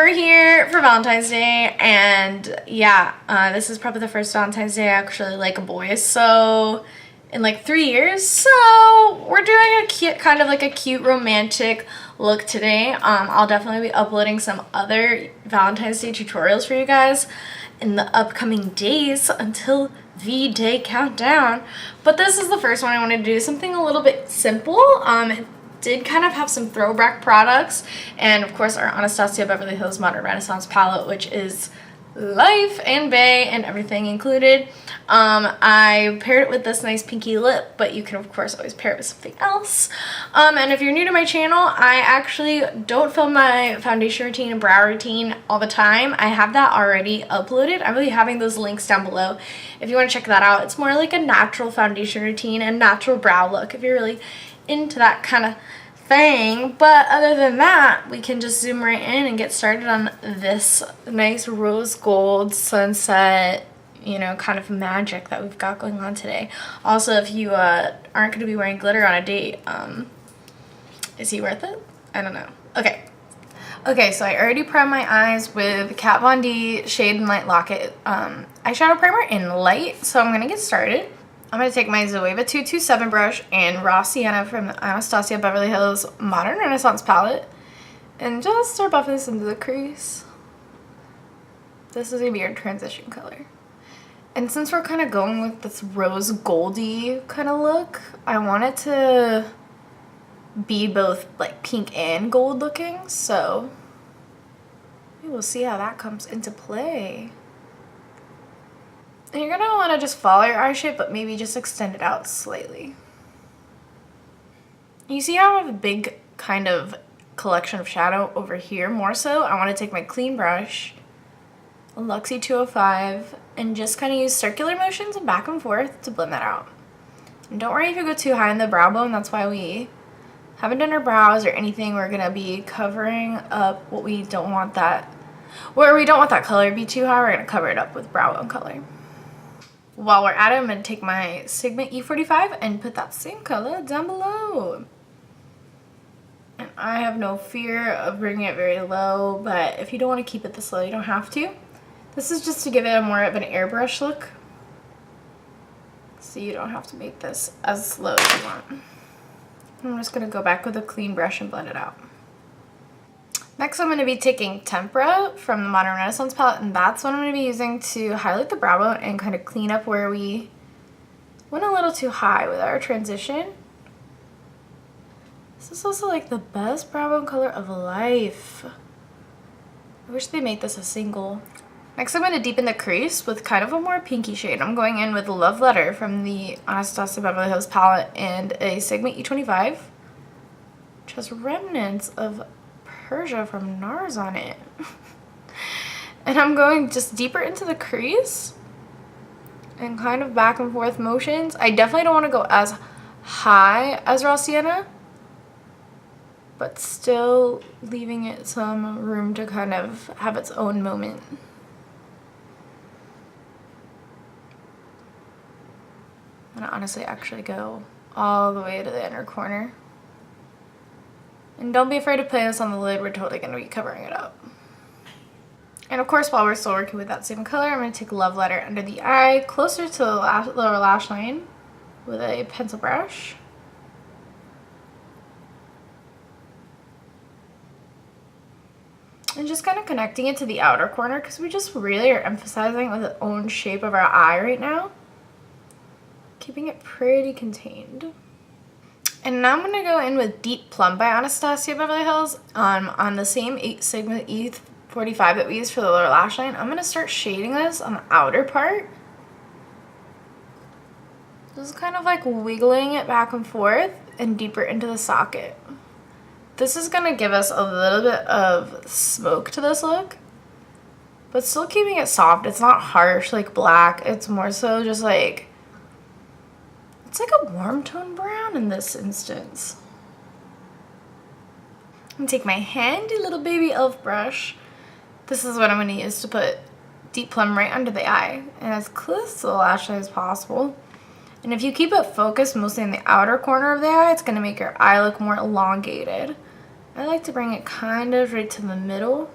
we're here for Valentine's Day, and yeah, this is probably the first Valentine's Day I actually like a boy, so in like 3 years. So we're doing a cute, kind of like a cute romantic look today. I'll definitely be uploading some other Valentine's Day tutorials for you guys in the upcoming days until the day countdown, but this is the first one I wanted to do something a little bit simple. It did kind of have some throwback products, and of course our Anastasia Beverly Hills Modern Renaissance palette, which is life and bae and everything included. I paired it with this nice pinky lip, but you can of course always pair it with something else. And if you're new to my channel, I actually don't film my foundation routine and brow routine all the time. I have that already uploaded. I will be having those links down below if you want to check that out. It's more like a natural foundation routine and natural brow look if you're really into that kind of thing. But other than that, we can just zoom right in and get started on this nice rose gold sunset, you know, kind of magic that we've got going on today. Also, if you aren't going to be wearing glitter on a date, is he worth it? I don't know. Okay, so I already primed my eyes with Kat Von D Shade+Light Locket eyeshadow primer in light, so I'm going to get started. I'm going to take my Zoeva 227 brush and raw Sienna from the Anastasia Beverly Hills Modern Renaissance palette and just start buffing this into the crease. This is going to be our transition color. And since we're kind of going with this rose goldy kind of look, I want it to be both like pink and gold looking, so we will see how that comes into play. And you're going to want to just follow your eye shape, but maybe just extend it out slightly. You see how I have a big kind of collection of shadow over here more so? I want to take my clean brush, a Luxie 205, and just kind of use circular motions and back and forth to blend that out. And don't worry if you go too high in the brow bone, that's why we haven't done our brows or anything. We're going to be covering up what we don't want that, where we don't want that color to be too high, we're going to cover it up with brow bone color. While we're at it, I'm going to take my Sigma E45 and put that same color down below. And I have no fear of bringing it very low, but if you don't want to keep it this low, you don't have to. This is just to give it a more of an airbrush look, so you don't have to make this as low as you want. I'm just going to go back with a clean brush and blend it out. Next, I'm going to be taking Tempera from the Modern Renaissance palette, and that's what I'm going to be using to highlight the brow bone and kind of clean up where we went a little too high with our transition. This is also like the best brow bone color of life. I wish they made this a single. Next, I'm going to deepen the crease with kind of a more pinky shade. I'm going in with Loveletter from the Anastasia Beverly Hills palette and a Sigma E25, which has remnants of Persia from NARS on it. And I'm going just deeper into the crease and kind of back and forth motions. I definitely don't want to go as high as raw Sienna, but still leaving it some room to kind of have its own moment. I'm gonna honestly actually go all the way to the inner corner. And don't be afraid to play this on the lid, we're totally going to be covering it up. And of course, while we're still working with that same color, I'm going to take Loveletter under the eye, closer to the lower lash line with a pencil brush. And just kind of connecting it to the outer corner, because we just really are emphasizing with the own shape of our eye right now. Keeping it pretty contained. And now I'm going to go in with Deep Plum by Anastasia Beverly Hills on the same Sigma E45 that we used for the lower lash line. I'm going to start shading this on the outer part. Just kind of like wiggling it back and forth and deeper into the socket. This is going to give us a little bit of smoke to this look, but still keeping it soft. It's not harsh like black. It's more so just like, it's like a warm tone brown in this instance. I'm going to take my handy little baby elf brush. This is what I'm going to use to put Deep Plum right under the eye and as close to the lash line as possible. And if you keep it focused mostly in the outer corner of the eye, it's going to make your eye look more elongated. I like to bring it kind of right to the middle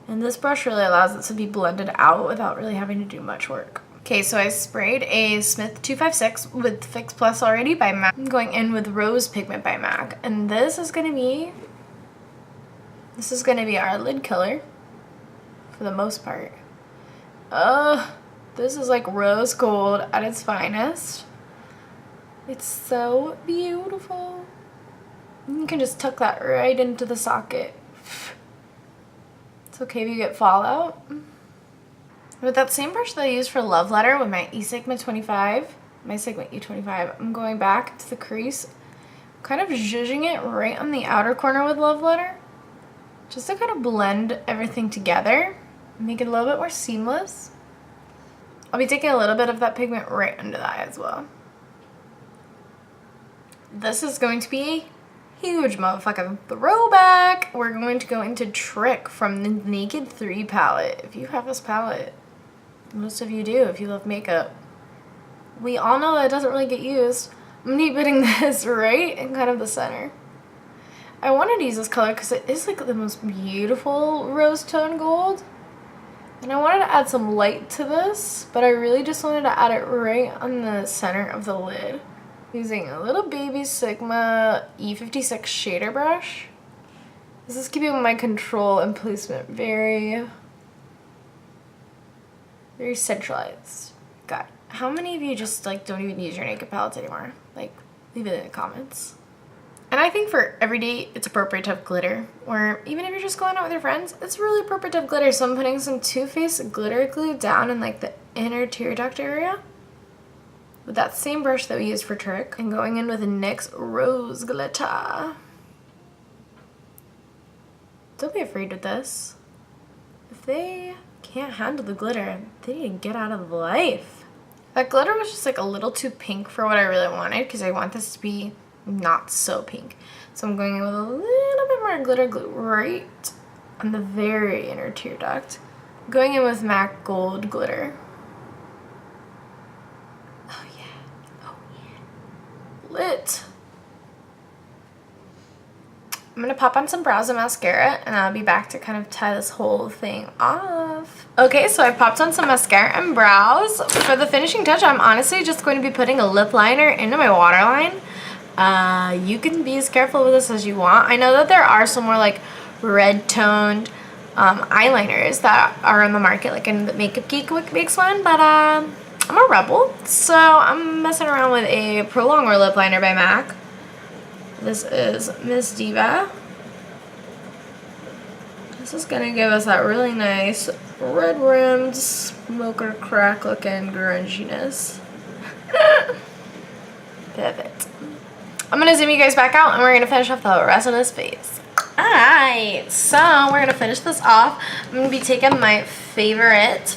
And this brush really allows it to be blended out without really having to do much work. Okay, so I sprayed a Smith 256 with Fix Plus already by MAC. I'm going in with Rose Pigment by MAC. And this is gonna be our lid killer for the most part. This is like rose gold at its finest. It's so beautiful. You can just tuck that right into the socket. It's okay if you get fallout. With that same brush that I used for Loveletter with my Sigma 25, my Sigma E25, I'm going back to the crease, kind of zhuzhing it right on the outer corner with Loveletter, just to kind of blend everything together, make it a little bit more seamless. I'll be taking a little bit of that pigment right under the eye as well. This is going to be a huge motherfucking throwback. We're going to go into Trick from the Naked 3 palette. If you have this palette, most of you do if you love makeup. We all know that it doesn't really get used. I'm gonna be putting this right in kind of the center. I wanted to use this color because it is like the most beautiful rose tone gold. And I wanted to add some light to this, but I really just wanted to add it right on the center of the lid. Using a little baby Sigma E56 shader brush. This is keeping my control and placement very centralized. God, how many of you just like don't even use your naked palettes anymore? Like, leave it in the comments. And I think for every day, it's appropriate to have glitter. Or even if you're just going out with your friends, it's really appropriate to have glitter. So I'm putting some Too Faced glitter glue down in like the inner tear duct area with that same brush that we used for Trick, and going in with a NYX Rose Glitter. Don't be afraid with this. If they can't handle the glitter, they need to get out of life. That glitter was just like a little too pink for what I really wanted, because I want this to be not so pink. So I'm going in with a little bit more glitter glue right on the very inner tear duct. Going in with MAC Gold glitter. Oh yeah, oh yeah. Lit. I'm gonna pop on some brows and mascara, and I'll be back to kind of tie this whole thing off. Okay, so I popped on some mascara and brows. For the finishing touch, I'm honestly just going to be putting a lip liner into my waterline. You can be as careful with this as you want. I know that there are some more like red toned eyeliners that are on the market, like in the Makeup Geek makes one, but I'm a rebel, so I'm messing around with a Pro Longwear lip liner by MAC. This is Miss Diva. This is gonna give us that really nice red rimmed smoker crack looking grunginess. Perfect. I'm gonna zoom you guys back out and we're gonna finish off the rest of this face. Alright, so we're gonna finish this off. I'm gonna be taking my favorite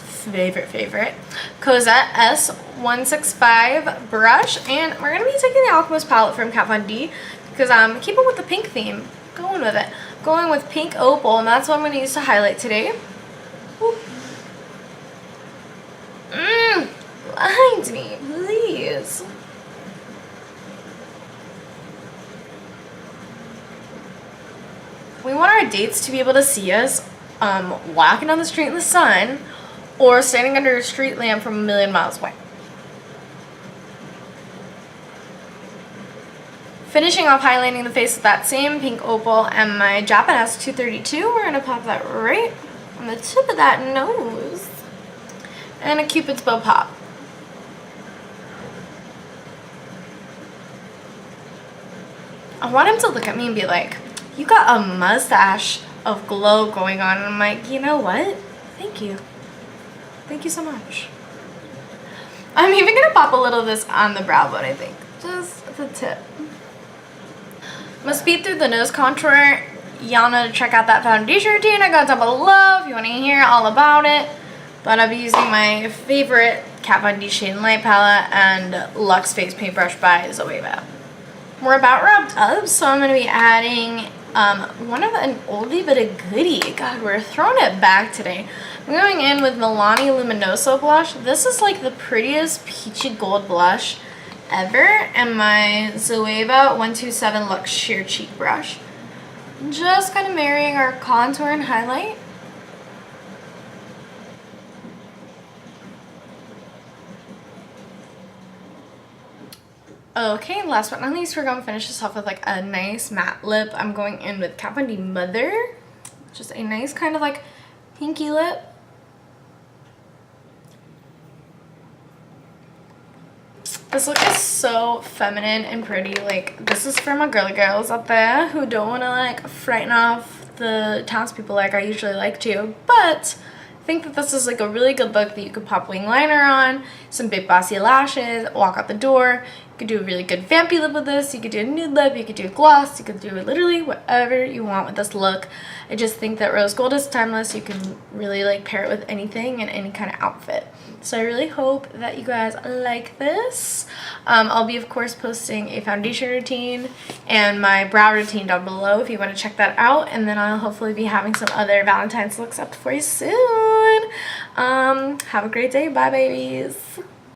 Cosette S165 brush, and we're gonna be taking the Alchemist palette from Kat Von D, because I'm keeping with the pink theme, going with it. Going with pink opal, and that's what I'm gonna use to highlight today. Blind me, please. We want our dates to be able to see us walking down the street in the sun or standing under a street lamp from a million miles away. Finishing off highlighting the face with that same pink opal and my Japanese 232, we're going to pop that right on the tip of that nose. And a Cupid's bow pop. I want him to look at me and be like, you got a mustache of glow going on. And I'm like, you know what? Thank you. Thank you so much. I'm even going to pop a little of this on the brow bone, I think. Just the tip. I'm going to speed through the nose contour. Y'all know to check out that foundation routine I got down below if you want to hear all about it. But I'll be using my favorite Kat Von D Shade+Light Palette and Luxe Face Paintbrush by Zoeva. We're about wrapped up, so I'm going to be adding one of an oldie but a goodie. God, we're throwing it back today. I'm going in with Milani Luminoso blush. This is like the prettiest peachy gold blush ever, and my Zoeva 127 Luxe Sheer Cheek brush. Just kind of marrying our contour and highlight. Okay, last but not least, we're going to finish this off with like a nice matte lip. I'm going in with Kat Von D Mother. Just a nice kind of like pinky lip. This look is so feminine and pretty. Like, this is for my girly girls out there who don't want to like frighten off the townspeople like I usually like to, but I think that this is like a really good look that you could pop wing liner on, some big bossy lashes, walk out the door. You could do a really good vampy lip with this. You could do a nude lip, you could do a gloss, you could do literally whatever you want with this look. I just think that rose gold is timeless. You can really like pair it with anything and any kind of outfit. So I really hope that you guys like this. I'll be of course posting a foundation routine and my brow routine down below if you want to check that out, and then I'll hopefully be having some other Valentine's looks up for you soon. Have a great day. Bye babies.